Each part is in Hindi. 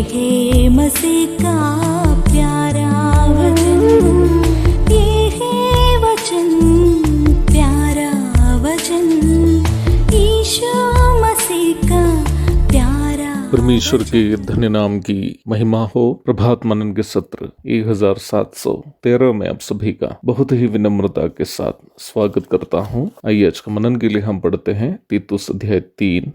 है मसीह का प्यारा वचन, ये है वचन, प्यारा वचन, यीशु मसीह का प्यारा। परमेश्वर के धन्य नाम की महिमा हो। प्रभात मनन के सत्र 1713 में आप सभी का बहुत ही विनम्रता के साथ स्वागत करता हूँ। आइए आज का मनन के लिए हम पढ़ते हैं तीतुस अध्याय 3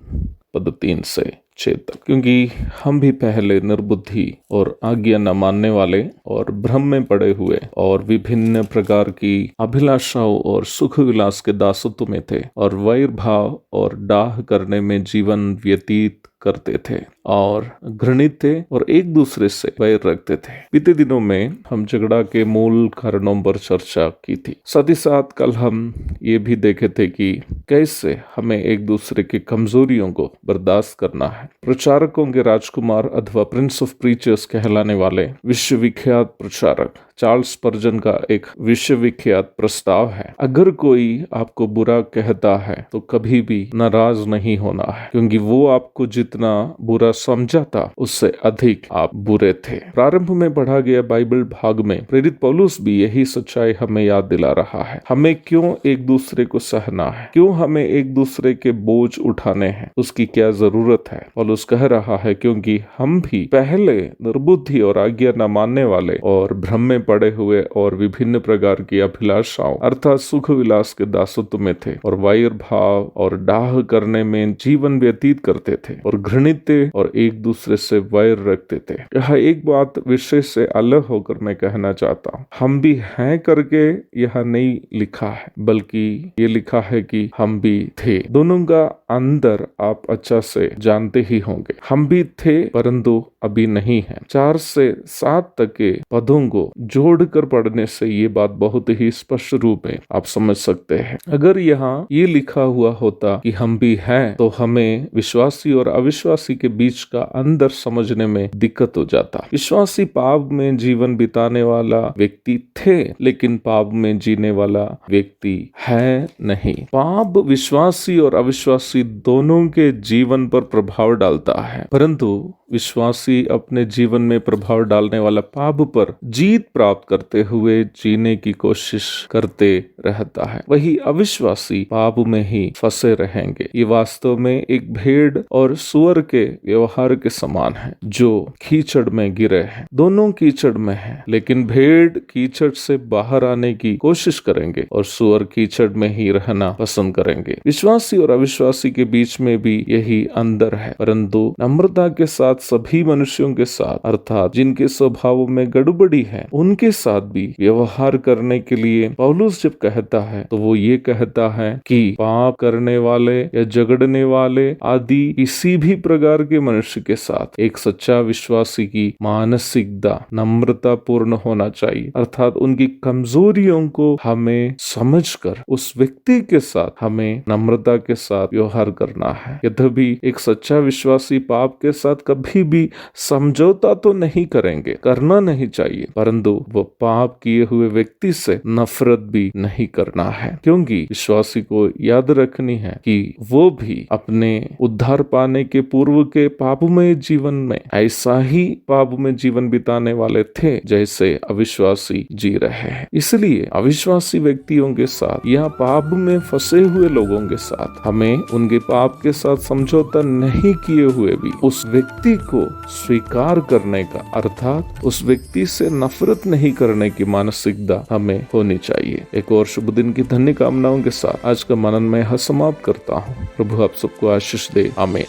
पद 3 से 6 तक। क्योंकि हम भी पहले निर्बुद्धि और आज्ञा न मानने वाले और भ्रम में पड़े हुए और विभिन्न प्रकार की अभिलाषाओं और सुख विलास के दासत्व में थे और वैर भाव और डाह करने में जीवन व्यतीत करते थे और घृणित थे और एक दूसरे से वैर रखते थे। बीते दिनों में हम झगड़ा के मूल कारणों पर चर्चा की थी। साथ ही साथ कल हम ये भी देखे थे कि कैसे हमें एक दूसरे की कमजोरियों को बर्दाश्त करना है। प्रचारकों के राजकुमार अथवा प्रिंस ऑफ प्रीचर्स कहलाने वाले विश्वविख्यात प्रचारक चार्ल्स स्पर्जन का एक विश्वविख्यात प्रस्ताव है, अगर कोई आपको बुरा कहता है तो कभी भी नाराज नहीं होना है, क्योंकि वो आपको जितना बुरा समझा था उससे अधिक आप बुरे थे। प्रारंभ में पढ़ा गया बाइबल भाग में प्रेरित पौलुस भी यही सच्चाई हमें याद दिला रहा है। हमें क्यों एक दूसरे को सहना है, क्यों हमें एक दूसरे के बोझ उठाने हैं, उसकी क्या जरूरत है। पौलुस कह रहा है क्योंकि हम भी पहले निर्बुद्धि और आज्ञा न मानने वाले और भ्रम में पड़े हुए और विभिन्न प्रकार की अभिलाषाओं अर्थात सुख विलास के दासत्व में थे और वैर भाव और डाह करने में जीवन व्यतीत करते थे और घृणित थे और एक दूसरे से वैर रखते थे। यह एक बात विषय से अलग होकर मैं कहना चाहता हूँ। हम भी हैं करके यह नहीं लिखा है, बल्कि ये लिखा है कि हम भी थे। दोनों का अंदर आप अच्छा से जानते ही होंगे। हम भी थे परंतु अभी नहीं है। 4 से 7 तक के पदों को जोड़कर पढ़ने से ये बात बहुत ही स्पष्ट रूप में आप समझ सकते हैं। अगर यहाँ ये लिखा हुआ होता कि हम भी हैं, तो हमें विश्वासी और अविश्वासी के बीच का अंदर समझने में दिक्कत हो जाता। विश्वासी पाप में जीवन बिताने वाला व्यक्ति थे, लेकिन पाप में जीने वाला व्यक्ति है नहीं। पाप विश्वासी और अविश्वासी दोनों के जीवन पर प्रभाव डालता है, परंतु विश्वासी अपने जीवन में प्रभाव डालने वाला पाप पर जीत प्राप्त करते हुए जीने की कोशिश करते रहता है। वही अविश्वासी पाप में ही फंसे रहेंगे। ये वास्तव में एक भेड़ और सुअर के व्यवहार के समान है, जो कीचड़ में गिरे हैं। दोनों कीचड़ में हैं, लेकिन भेड़ कीचड़ से बाहर आने की कोशिश करेंगे और सुअर कीचड़ में ही रहना पसंद करेंगे। विश्वासी और अविश्वासी के बीच में भी यही अंदर है, परंतु नम्रता के साथ सभी मनुष्यों के साथ अर्थात जिनके स्वभाव में गड़बड़ी है उनके साथ भी व्यवहार करने के लिए पौलुस जब कहता है तो वो ये कहता है कि पाप करने वाले या झगड़ने वाले आदि किसी भी प्रकार के मनुष्य के साथ एक सच्चा विश्वासी की मानसिकता नम्रता पूर्ण होना चाहिए, अर्थात उनकी कमजोरियों को हमें समझकर उस व्यक्ति के साथ हमें नम्रता के साथ व्यवहार करना है। यद्यपि एक सच्चा विश्वासी पाप के साथ कभी भी समझौता तो नहीं करेंगे, करना नहीं चाहिए, परंतु वो पाप किए हुए व्यक्ति से नफरत भी नहीं करना है, क्योंकि विश्वासी को याद रखनी है कि वो भी अपने उद्धार पाने के पूर्व के पापमय जीवन में ऐसा ही पापमय जीवन बिताने वाले थे जैसे अविश्वासी जी रहे हैं। इसलिए अविश्वासी व्यक्तियों के साथ या पाप में फंसे हुए लोगों के साथ हमें उनके पाप के साथ समझौता नहीं किए हुए भी उस व्यक्ति को स्वीकार करने का अर्थात उस व्यक्ति से नफरत नहीं करने की मानसिकता हमें होनी चाहिए। एक और शुभ दिन की धन्य कामनाओं के साथ आज का मनन मैं यहाँ समाप्त करता हूँ। प्रभु आप सबको आशीष दे। आमीन।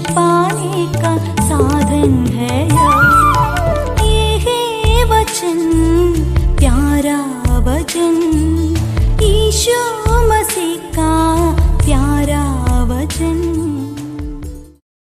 पाने का साधन है।